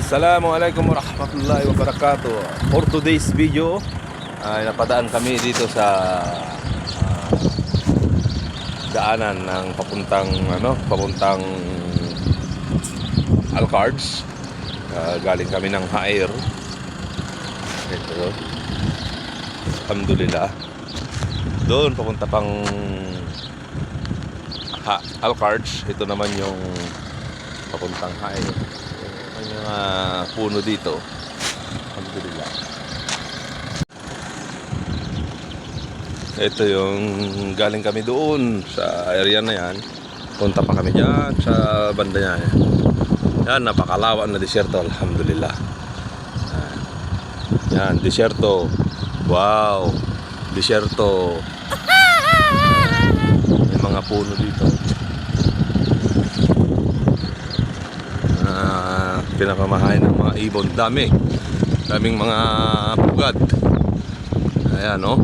Assalamualaikum warahmatullahi wabarakatuh. For today's video ay napadaan kami dito sa daanan ng papuntang Alcards. Galing kami ng Hair. Ito. Alhamdulillah. Doon papunta pang Alcards. Ito naman yung papuntang Hair. May mga puno dito. Alhamdulillah. Ito yung galing kami doon sa area na yan. Punta pa kami dyan sa banda niya. Yan, napakalawa na disyerto. Alhamdulillah. Yan, disyerto. Wow, disyerto. May mga puno dito. Pinakamahain ng mga ibon. Daming mga pugad. Ayan, no?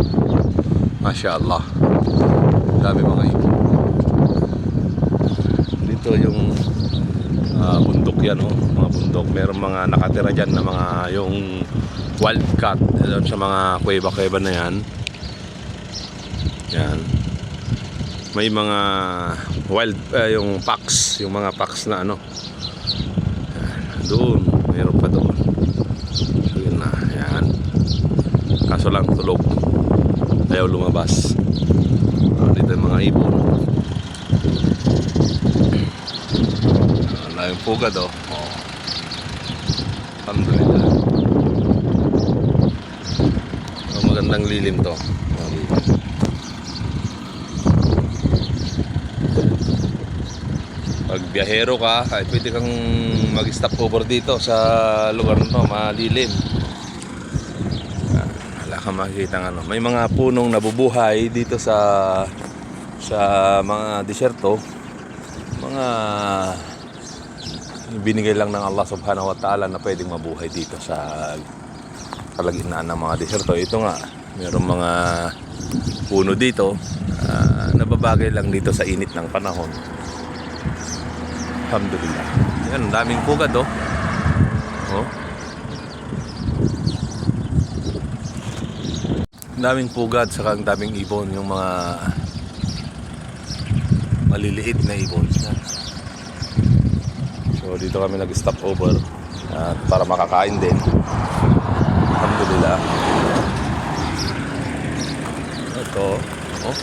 Masya Allah. Dami mga ibon. Dito yung bundok yan, no? Mga bundok. Meron mga nakatira dyan na mga yung wildcat. Doon sa mga kuweba-kuweba na yan. Yan. May mga yung fox. Yung mga fox na ano. Doon, mayroon pa doon. So yun na, yan. Kaso lang tulog. Ayaw lumabas. Dito yung mga ibon. Wala yung pugad, oh. Alhamdulillah. Magandang lilim to. Pag biyahero ka, ay pwede kang mag-stop over dito sa lugar na to, malilim. Wala kang makikita ng ano. May mga punong nabubuhay dito sa mga disyerto. Mga binigay lang ng Allah subhanahu wa ta'ala na pwedeng mabuhay dito sa kalagitnaan ng mga disyerto. Ito nga, mayroong mga puno dito nababagay lang dito sa init ng panahon. Alhamdulillah. Yan, daming pugad, oh. Oh. Daming pugad, saka ang daming ibon, yung mga maliliit na ibon. Yan. So dito kami nag-stop over para makakain din. Alhamdulillah. Ito, oh.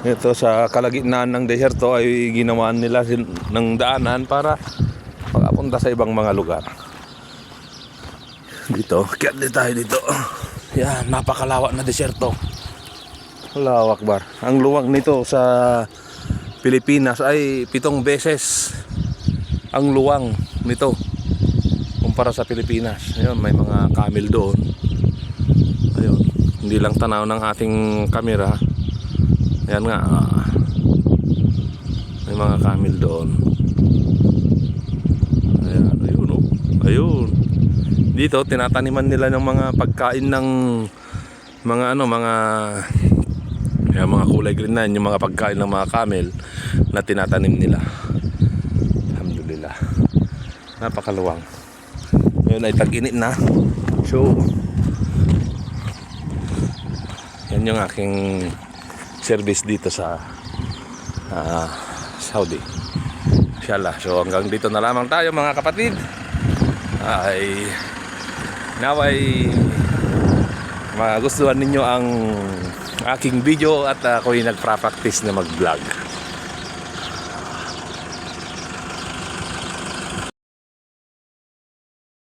Ito sa kalagitnaan ng deserto ay ginawaan nila ng daanan para makapunta sa ibang mga lugar. Dito, kaya tayo dito. Yan, napakalawak na deserto. Allahu Akbar. Ang luwag nito sa Pilipinas ay 7 beses ang luwang nito kumpara sa Pilipinas. Ayun, may mga camel doon. Ayun, hindi lang tanaw ng ating kamera. Ayan nga, may mga camel doon. Ayan, ayun, oh. Ayun. Dito tinataniman nila ng mga pagkain ng mga mga kulay green na yung mga pagkain ng mga camel na tinatanim nila. Alhamdulillah. Napakaluwang. Ngayon ay tag-init na. So yan yung aking service dito sa Saudi. Inshallah. So hanggang dito na lamang tayo mga kapatid. Ay naway magustuhan ninyo ang aking video at ako'y nagpa-practice na mag-vlog.